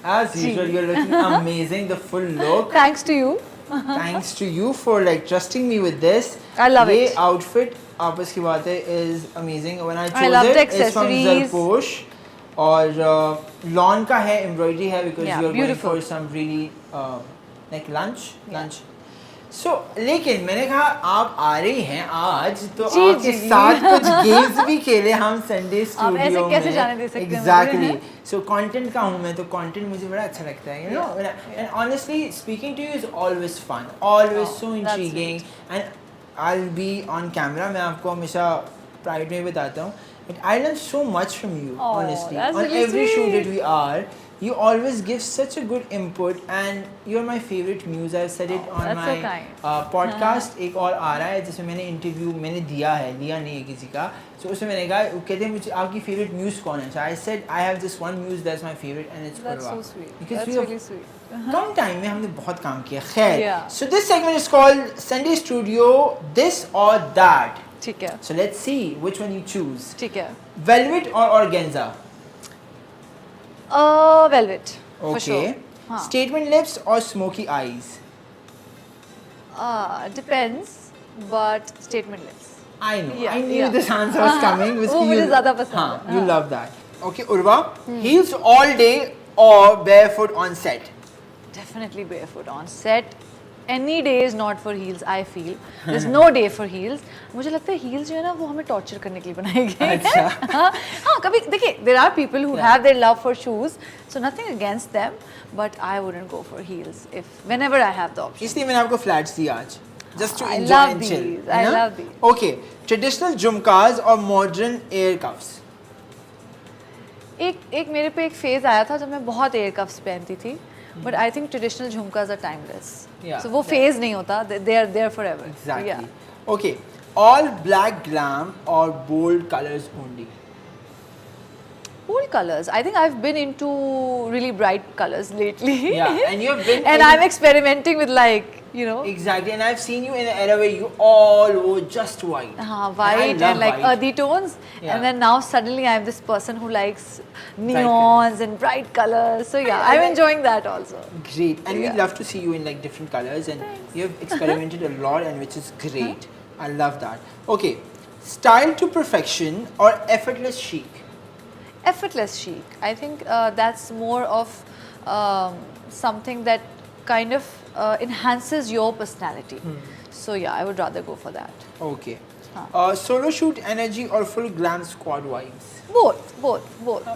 As usual, you're looking amazing. The full look. Thanks to you. Thanks to you for like trusting me with this. I love ये it. outfit आपस की बात है is amazing. When I chose love the it, it's from accessories. Zarposh और lawn का है embroidery है because Yeah, you're beautiful. going for some really like lunch. So, लेकिन मैंने कहा आप आ रही हैं आज तो जी, आपके जी। साथ कुछ गेम्स भी खेले हम संडे आप ऐसे स्टूडियो में कैसे जाने दे सकते हैं एग्जैक्टली मुझे? सो कंटेंट का हूँ मैं तो कंटेंट मुझे बड़ा अच्छा लगता है you know and honestly speaking to you is always fun always Oh, so that's intriguing and I will be on camera मैं आपको हमेशा प्राइवेट में बताता हूँ I learn so much from you, Oh, honestly. that's On really every shoot that sweet. we are, you always give such a good input, and you're my favorite muse. I've said it on that's so my kind. podcast. एक और आ रहा है जिसमें मैंने interview मैंने दिया है लिया नहीं है किसी का. So उसमें मैंने कहा वो कहते हैं मुझे आपकी favorite muse कौन है? So I said I have this one muse that's my favorite and it's That's Purva. so sweet. Because That's we have really sweet. Come time में हमने बहुत काम किया. खैर. Yeah. So this segment is called Sunday Studio. This or that. ठीक है. So let's see which one you choose. ठीक है. Velvet or organza? Velvet. For Okay. sure. हाँ. Statement lips or smoky eyes? Depends, but statement lips. I know. Yeah, I knew yeah. this answer was coming. वो मुझे ज़्यादा पसंद है. हाँ, you love that. Okay, Urva. Heels all day or barefoot on set? Definitely barefoot on set. Any day is not for heels. I feel there's no day for heels. मुझे लगता है heels जो है ना वो हमें torture करने के लिए बनाए गए अच्छा. हैं. हाँ कभी देखिए there are people who have their love for shoes, so nothing against them, but I wouldn't go for heels if whenever I have the option. इसलिए मैंने आपको flats दिया आज. Just to I enjoy love and chill. these. है I ना? love these. Okay. Traditional jhumkas or modern ear cuffs? एक मेरे पे एक फेज आया था जब मैं बहुत एयर कफ्स पहनती थी, but I think traditional jhumkas are timeless. Yeah, so वो फेज नहीं होता, they are there forever. Exactly. Okay. All black glam or bold colors only? Bold colors. I think I've been into really bright colors lately. Yeah, and you've been and in- I'm experimenting with like, you know, Exactly, and I've seen you in an era where you all were just white. white And I and love like white. earthy tones. Yeah. And then now suddenly I'm this person who likes neons and bright colors. So yeah, I'm enjoying that also. Great, and Yeah. we'd love to see you in like different colors, and you've experimented a lot, and which is great. I love that. Okay, style to perfection or effortless chic? Effortless chic. I think that's more of something that kind of enhances your personality. So yeah, I would rather go for that. Okay. Solo shoot energy or full glam squad vibes? Both.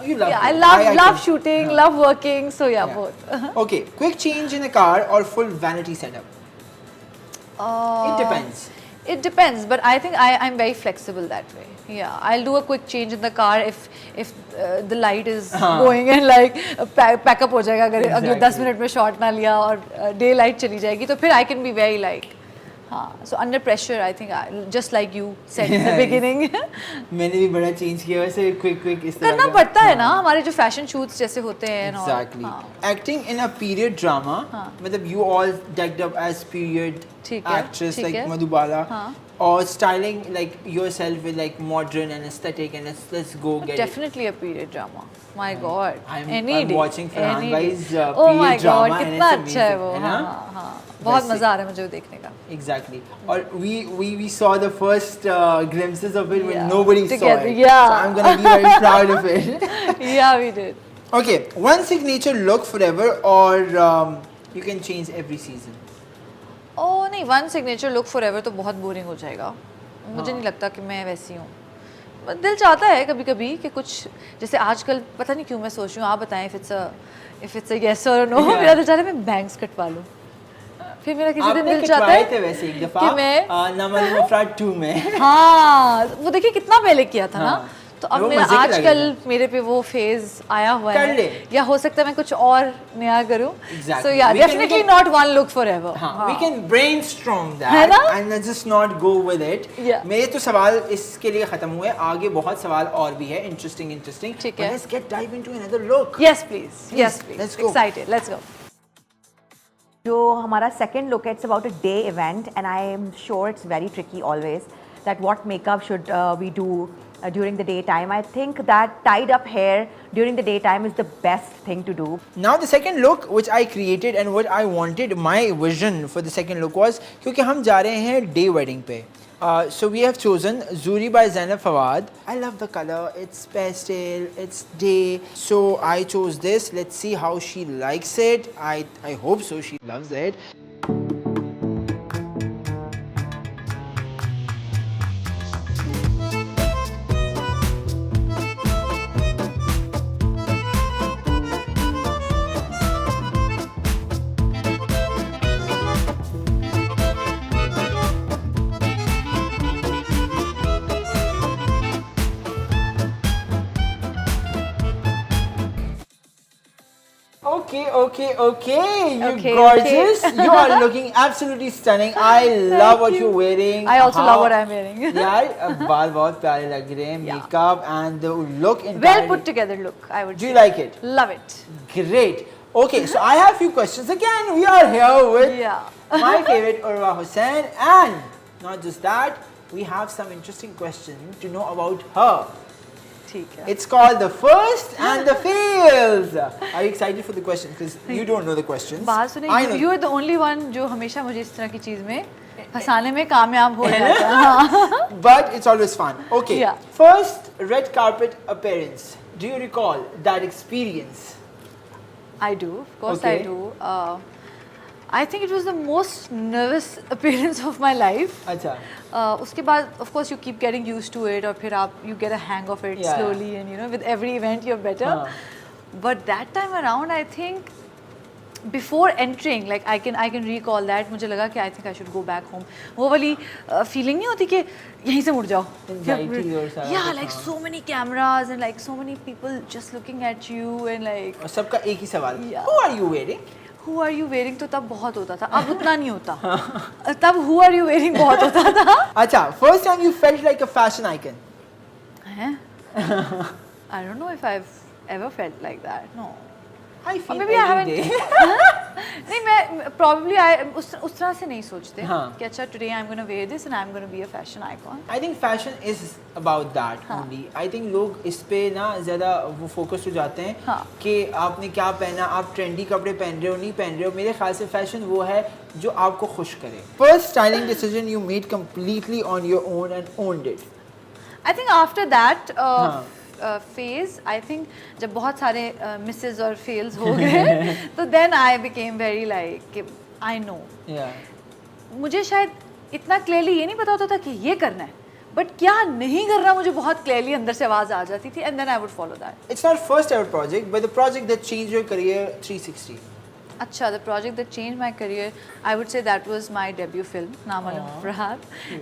You love yeah, I both. love I love can- shooting, Yeah. love working. So yeah, both. Okay, quick change in a car or full vanity setup? It depends. It depends, but I think I'm very flexible that way. Yeah, I'll do a quick change in the car if the light is going and like pack up हो जाएगा अगर अगले 10 minute में shot ना लिया और day light चली जाएगी तो फिर I can be very like so under pressure I think just like you said in the beginning. मैंने भी बड़ा चेंज किया वैसे क्विक इस तरह करना का। पड़ता है ना हमारे जो फैशन शूट्स जैसे होते हैं and all. Exactly. हाँ. Acting in a period drama, मतलब you all decked up as period ठीक है, actress ठीक like है. Madhubala, हाँ. or styling like yourself with like modern and aesthetic and let's go get Definitely a period drama. My God. I'm- Any I'm day. watching Farhan Any day. bhai's, Oh period my drama God, and कितना it's अच्छा है वो. amazing, है ना? हाँ. बहुत वैसे. मजा आ रहा है मुझे वो देखने का. it. Exactly. Or we saw the first glimpses of it when Yeah. nobody Together, saw it. yeah. So I'm gonna be very proud of it. Yeah, we did. Okay, one signature look forever or you can change every season. Oh नहीं, one signature look forever तो बहुत boring हो जाएगा. मुझे नहीं लगता कि मैं वैसी हूँ. दिल चाहता है कभी कभी कि कुछ जैसे आजकल पता नहीं क्यों मैं सोच रही हूँ आप बताएं if it's a yes or no. मेरा दिल चाहता है मैं bangs कटवा लूँ. फिर मेरा किसी दिन आपने दिल चाहता कटवाए थे है वैसे एक दफा कि मैं नमन मफराद 2 में हाँ वो देखिए कितना पहले किया था ना. तो अब वो मेरा मजे के लगे आजकल मेरे पे वो फेज आया हुआ कर है ले. या हो सकता है मैं कुछ और नया करूं. Exactly. So yeah, We can- definitely we can- not one look forever. हाँ, we can brainstorm है that ना? and let's just not go with it. Yeah. मेरे तो सवाल इसके लिए खत्म हुए, आगे बहुत सवाल और भी है interesting. ठीक But है. let's get dive into another look. Yes please. Yes please. let's go. Excited. Let's go. जो हमारा second look it's about a day event and I am sure it's very tricky always that what makeup should we do during the daytime. I think that tied up hair during the daytime is the best thing to do. Now the second look which I created and what I wanted, my vision for the second look was, क्योंकि हम जा रहे हैं day wedding पे. So we have chosen Zuri by Zainab Fawad. I love the color, it's pastel, it's day. So I chose this. Let's see how she likes it. I hope so she loves it. Okay. You Okay, gorgeous. You are looking absolutely stunning. I love what you're wearing. I also love what I'm wearing. यार बाल बहुत प्यारे लग रहे हैं. Yeah. Makeup and the look entirely. Well put together look, I would Do you say. like it? Love it. Great. Okay, so I have few questions. Again, we are here with Yeah. my favorite Urwa Hussain, and not just that, we have some interesting questions to know about her. ठीक है. It's called the first and the fails. Are you excited for the questions? Because you don't know the questions. बात सुने, I know. you are the only one जो हमेशा मुझे इस तरह की चीज में फंसाने में कामयाब हो जाता है. हाँ. But it's always fun. Okay. Yeah. First red carpet appearance. Do you recall that experience? I do, of course I Okay. do. I think it was the most nervous appearance of my life. अच्छा. उसके बाद of course you keep getting used to it और फिर आप you get a hang of it Yeah. slowly and you know with every event you're better. हाँ. But that time around I think before entering like I can recall that मुझे लगा कि I think I should go back home. वो वाली feeling नहीं होती कि यहीं से मुड़ जाओ. Anxiety और सारा Yeah, कुछ, like हाँ. so many cameras and like so many people just looking at you and like और सबका एक ही सवाल. Yeah. Who are you wearing? Who are you wearing तो तब बहुत होता था, अब उतना नहीं होता. तब who are you wearing बहुत होता था. अच्छा. First time you felt like a fashion icon. हैं? I don't know if I've ever felt like that. No. I feel maybe I every haven't. day. नहीं मैं probably उस तरह से नहीं सोचते हाँ. कि अच्छा today I'm gonna wear this and I'm gonna be a fashion icon. I think fashion is about that हाँ. only. I think लोग इस पे ना ज़्यादा वो फोकस हो जाते हैं हाँ. कि आपने क्या पहना, आप ट्रेंडी कपड़े पहन रहे हो नहीं पहन रहे हो. मेरे ख्याल से फैशन वो है जो आपको खुश करे. First styling decision you made completely on your own and owned it. I think after that हाँ. phase, I think जब बहुत सारे misses और fails हो गए तो then I became very like I know. Yeah. मुझे शायद इतना clearly ये नहीं पता होता था कि ये करना है बट क्या नहीं करना मुझे बहुत clearly अंदर से आवाज़ आ जाती थी and then I would follow that. It's not first ever project, but the project that changed your career 360. अच्छा, the project that changed my career, I would say that was my debut film, नामालूम Farhad.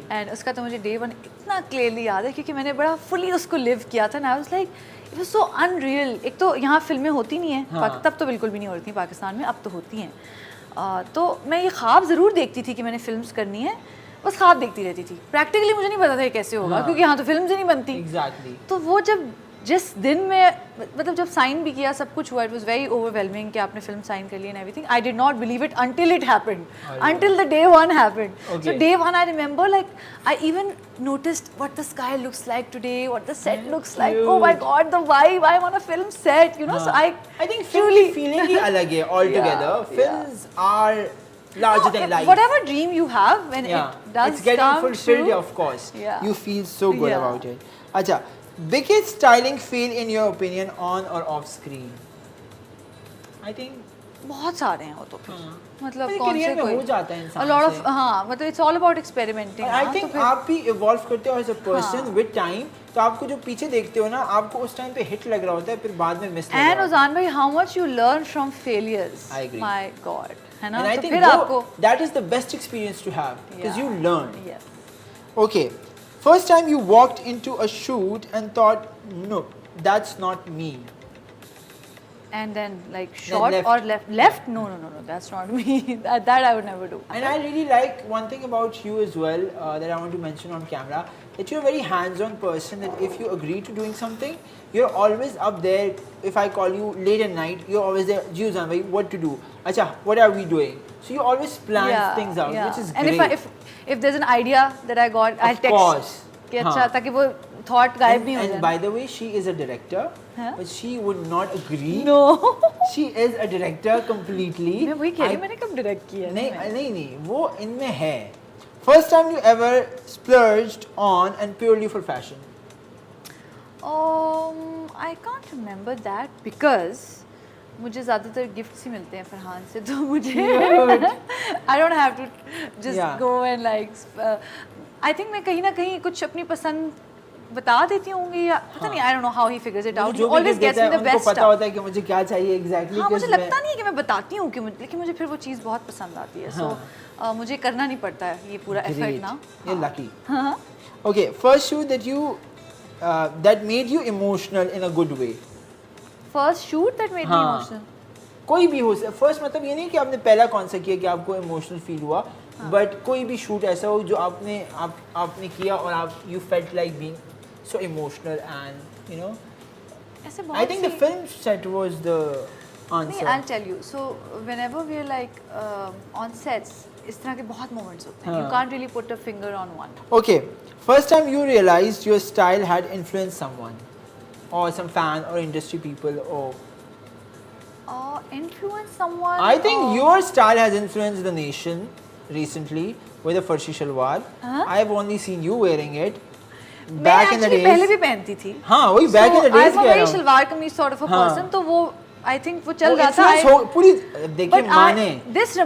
And उसका तो मुझे day one इतना clearly याद है क्योंकि मैंने बड़ा fully उसको live किया था. And I was like, it was so unreal. एक तो यहाँ फिल्में होती नहीं हैं, हाँ. तब तो बिल्कुल भी नहीं होती थी पाकिस्तान में, अब तो होती हैं. तो मैं ये ख्वाब ज़रूर देखती थी कि मैंने फिल्म्स करनी है, बस ख्वाब देखती रहती थी. प्रैक्टिकली मुझे नहीं पता था ये कैसे होगा हाँ. क्योंकि यहाँ तो फिल्म्स ही नहीं बनती. Exactly. तो वो जब जिस दिन में मतलब जब साइन भी किया सब कुछ हुआ, इट वाज वेरी ओवरवेलमिंग कि आपने फिल्म साइन कर ली and everything. I did not believe it until it happened, until the day one happened. So day one I remember like I even noticed what the sky looks like today, what the set looks like. Oh my god, the vibe, I'm on a film set, you know. So I think feeling ही अलग है altogether. Films are larger than life. Whatever dream you have when it does it's getting come fulfilled, true, of course. Yeah. You feel so good Yeah. about it. अच्छा, biggest styling fail in your opinion on or off screen? I think बहुत सारे हैं वो तो फिर मतलब मेरे कौन career से में कोई हो जाता है इंसान a lot of से. हाँ मतलब it's all about experimenting. I हाँ, think तो फिर आप भी evolve करते हो as a person with time. तो आपको जो पीछे देखते हो ना, आपको उस टाइम पे हिट लग रहा होता है, फिर बाद में मिस लग रहा And होता है. Ozan bhai, how much you learn from failures. I agree. My God, है ना? And I तो think फिर आपको that is the best experience to have because you learn. Yes. Okay, first time you walked into a shoot and thought, no, that's not me. And then like short left. or left? No, that's not me. that I would never do. And I really like one thing about you as well that I want to mention on camera, that you're a very hands-on person, that if you agree to doing something, you're always up there. If I call you late at night, you're always there, Ji Ozan bhai, what to do? Acha, what are we doing? So you always plan things out, which is and great. if there's an idea that I got, I'll Of text course. कि अच्छा हाँ. ताकि वो thought गायब नहीं हो And जाए. by the way, she is a director, but she would not agree. No. She is a director completely. मैं वही कह रही हूँ, मैंने कब direct किया है? नहीं, वो इनमें है. First time you ever splurged on and purely for fashion. I can't remember that because मुझे ज़्यादातर गिफ्ट्स ही मिलते हैं फरहान से, तो मुझे I don't have to just go and like I think मैं कहीं ना कहीं कुछ अपनी पसंद बता देती होंगी या पता नहीं, I don't know how he figures it out. He always gets me the best पता stuff. होता है कि मुझे क्या चाहिए exactly. हाँ, मुझे लगता नहीं है कि मैं बताती हूँ कि लेकिन मुझे फिर वो चीज़ बहुत पसंद आती है, so मुझे करना नहीं पड़ता है ये पूरा एफर्ट ना. You're lucky. Okay, first shoot that you that made you emotional in a good way. First shoot that made me emotional. कोई भी हो, फर्स्ट मतलब ये नहीं कि आपने पहला कौन सा किया कि आपको इमोशनल फील हुआ, बट कोई भी शूट ऐसा हो जो आपने किया और आप you felt like being so emotional and you know. ऐसे I बहुत think the सी- film set was the नहीं, answer. I'll tell you. So whenever we're like on sets, इस तरह के बहुत moments होते हैं. You हाँ. can't really put a finger on one. Okay, first time you realized your style had influenced someone, or some fan or industry people, or Influence someone. I think or- your style has influenced the nation recently with the farshi shalwar. Huh? I've only seen you wearing it मैं back in the actually days. पहले भी पहनती थी. हाँ, वही back in the days I'm a कह very रहा हूँ. शलवार कमीज sort of a हाँ. person. तो वो I think वो चल वो रहा था. influence हो पूरी देखिए But माने. this